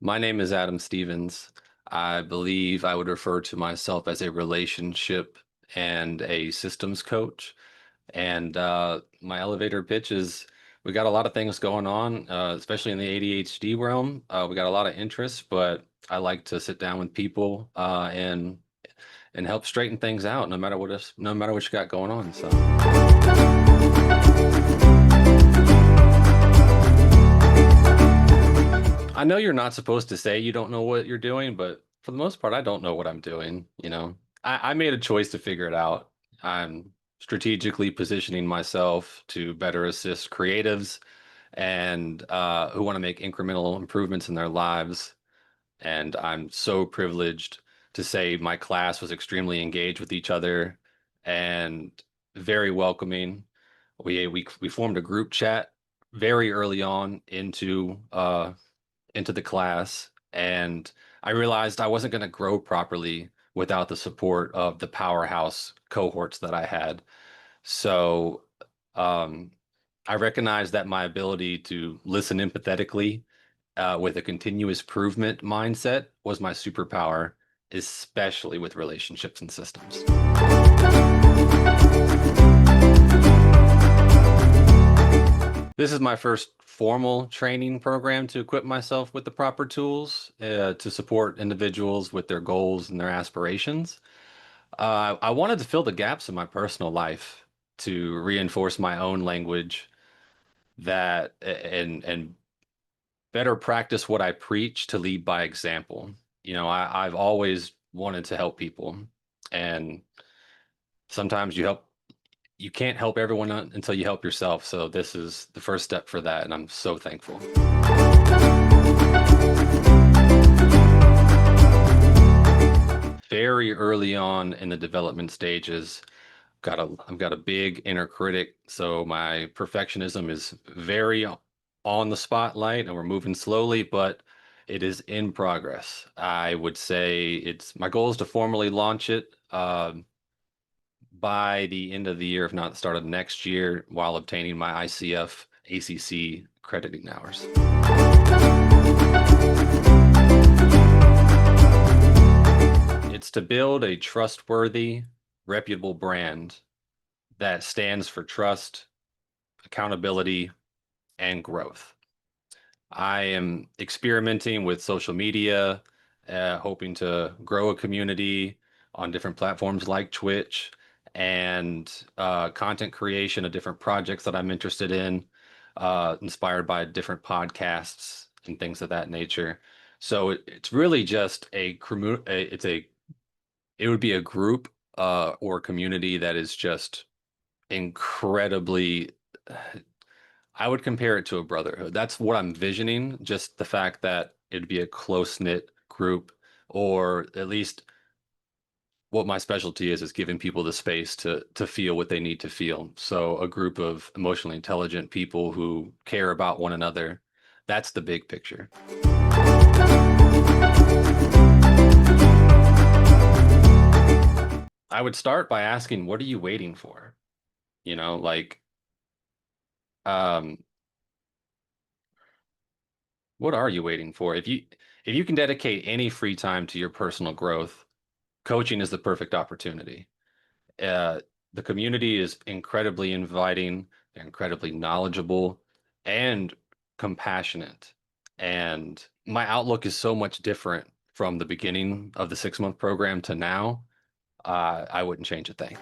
My name is Adam Stevens. I believe I would refer to myself as a relationship and a systems coach. And my elevator pitch is we got a lot of things going on, especially in the ADHD realm. We got a lot of interest, but I like to sit down with people and help straighten things out, no matter what you got going on. So. I know you're not supposed to say you don't know what you're doing, but for the most part, I don't know what I'm doing. I made a choice to figure it out. I'm strategically positioning myself to better assist creatives and who want to make incremental improvements in their lives. And I'm so privileged to say my class was extremely engaged with each other and very welcoming. We formed a group chat very early on into the class, and I realized I wasn't going to grow properly without the support of the powerhouse cohorts that I had. So um, I recognized that my ability to listen empathetically with a continuous improvement mindset was my superpower, especially with relationships and systems. This is my first formal training program to equip myself with the proper tools to support individuals with their goals and their aspirations. I wanted to fill the gaps in my personal life to reinforce my own language that and better practice what I preach to lead by example. I've always wanted to help people, and sometimes you can't help everyone until you help yourself. So this is the first step for that, and I'm so thankful. Very early on in the development stages, I've got a big inner critic, so my perfectionism is very on the spotlight, and we're moving slowly, but it is in progress. I would say it's my goal is to formally launch it by the end of the year, if not the start of next year, while obtaining my ICF ACC crediting hours. It's to build a trustworthy, reputable brand that stands for trust, accountability, and growth. I am experimenting with social media, hoping to grow a community on different platforms like Twitch and content creation of different projects that I'm interested in, inspired by different podcasts and things of that nature. So it's really just it would be a group or community that is just incredibly I would compare it to a brotherhood. That's what I'm visioning, just the fact that it'd be a close-knit group, or at least what my specialty is giving people the space to feel what they need to feel. So a group of emotionally intelligent people who care about one another. That's the big picture. I would start by asking, what are you waiting for? Like, um, what are you waiting for? If you can dedicate any free time to your personal growth, coaching is the perfect opportunity. Uh, the community is incredibly inviting, they're incredibly knowledgeable and compassionate. And my outlook is so much different from the beginning of the 6 month program to now. I wouldn't change a thing.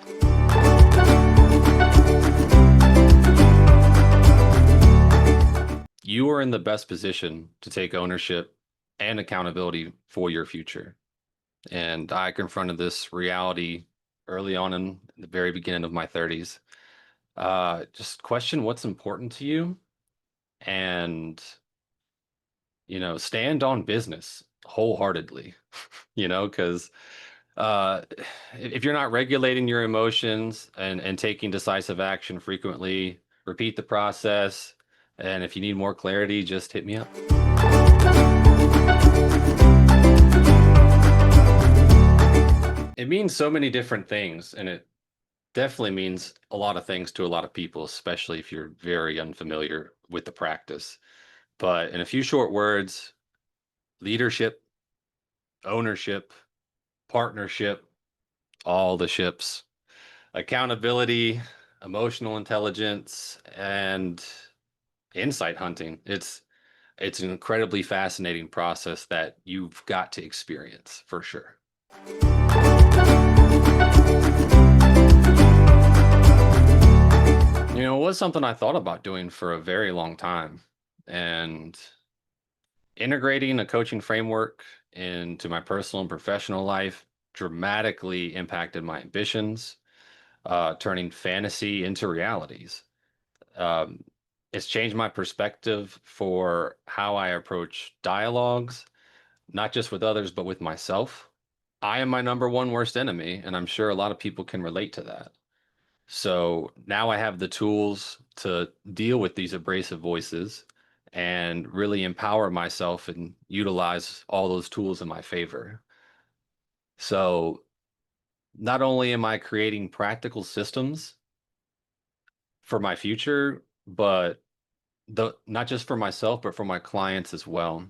You are in the best position to take ownership and accountability for your future. And I confronted this reality early on in the very beginning of my 30s. Just question what's important to you and, stand on business wholeheartedly, because uh, if you're not regulating your emotions and taking decisive action frequently, repeat the process. And if you need more clarity, just hit me up. It means so many different things, and it definitely means a lot of things to a lot of people, especially if you're very unfamiliar with the practice. But in a few short words, leadership, ownership, partnership, all the ships, accountability, emotional intelligence, and insight hunting. It's an incredibly fascinating process that you've got to experience for sure. It was something I thought about doing for a very long time. And integrating a coaching framework into my personal and professional life dramatically impacted my ambitions, turning fantasy into realities. Um, it's changed my perspective for how I approach dialogues, not just with others, but with myself. I am my number one worst enemy, and I'm sure a lot of people can relate to that. So now I have the tools to deal with these abrasive voices and really empower myself and utilize all those tools in my favor. So not only am I creating practical systems for my future, but the not just for myself, but for my clients as well.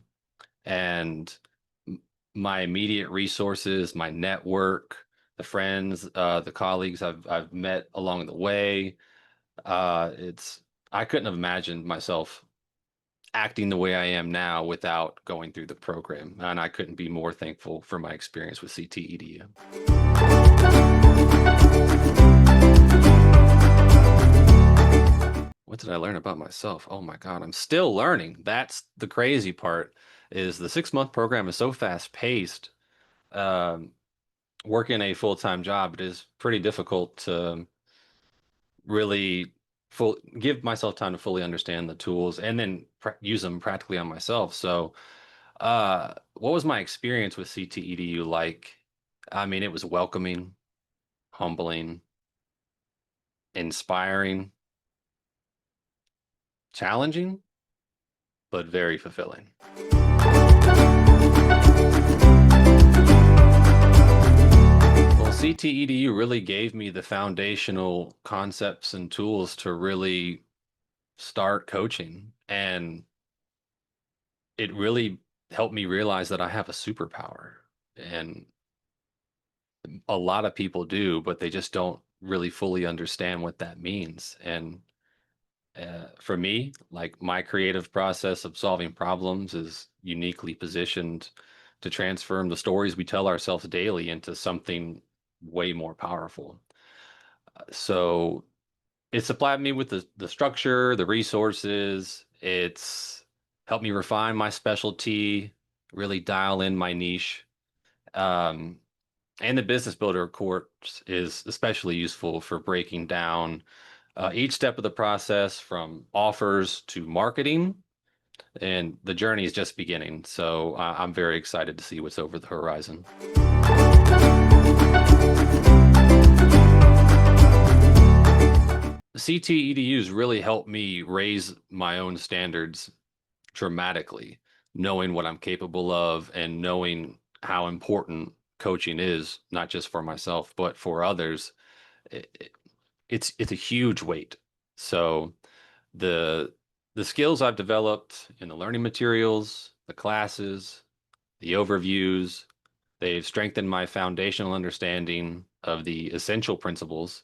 And my immediate resources, my network, the friends, the colleagues I've met along the way. It's I couldn't have imagined myself acting the way I am now without going through the program, and I couldn't be more thankful for my experience with CTEDU. What did I learn about myself? Oh my God, I'm still learning. That's the crazy part, is the 6-month program is so fast paced. Um, Working a full-time job, it is pretty difficult to really give myself time to fully understand the tools and then use them practically on myself. So, what was my experience with CTEDU like? I mean, it was welcoming, humbling, inspiring, challenging, but very fulfilling. Well, CTEDU really gave me the foundational concepts and tools to really start coaching. And it really helped me realize that I have a superpower. And a lot of people do, but they just don't really fully understand what that means. And for me, like my creative process of solving problems is uniquely positioned to transform the stories we tell ourselves daily into something way more powerful. So it supplied me with the structure, the resources. It's helped me refine my specialty, really dial in my niche. Um, and the business builder course is especially useful for breaking down each step of the process from offers to marketing. And the journey is just beginning. So I'm very excited to see what's over the horizon. CTEDUs really helped me raise my own standards dramatically, knowing what I'm capable of and knowing how important coaching is, not just for myself, but for others. It's a huge weight. So the the skills I've developed in the learning materials, the classes, the overviews, they've strengthened my foundational understanding of the essential principles,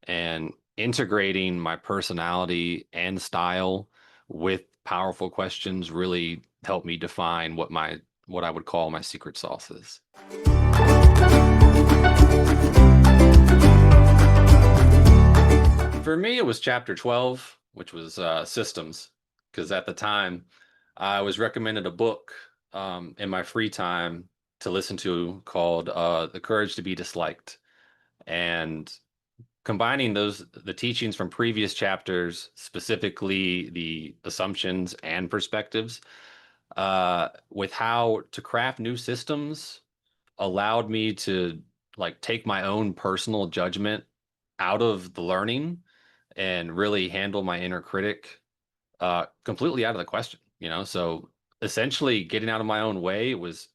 and integrating my personality and style with powerful questions really helped me define what I would call my secret sauce is. For me, it was chapter 12, which was systems, because at the time I was recommended a book in my free time to listen to called The Courage to be Disliked. And combining the teachings from previous chapters, specifically the assumptions and perspectives, with how to craft new systems allowed me to like take my own personal judgment out of the learning and really handle my inner critic completely out of the question, So essentially getting out of my own way was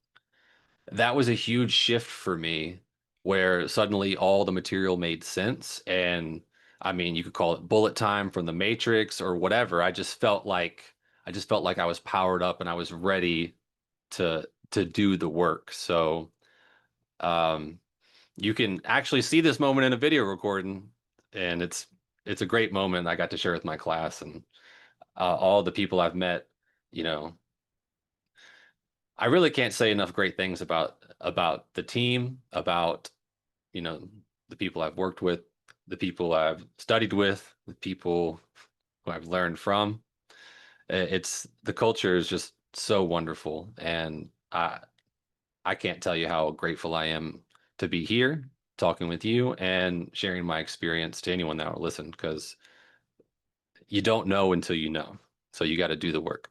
a huge shift for me, where suddenly all the material made sense. And I mean, you could call it bullet time from the Matrix or whatever. I just felt like I was powered up and I was ready to do the work. So um, you can actually see this moment in a video recording, and it's a great moment I got to share with my class and all the people I've met. You know, I really can't say enough great things about the team, about you know the people I've worked with, the people I've studied with, the people who I've learned from. It's the culture is just so wonderful, and I can't tell you how grateful I am to be here talking with you and sharing my experience to anyone that will listen because you don't know until you know. So you got to do the work.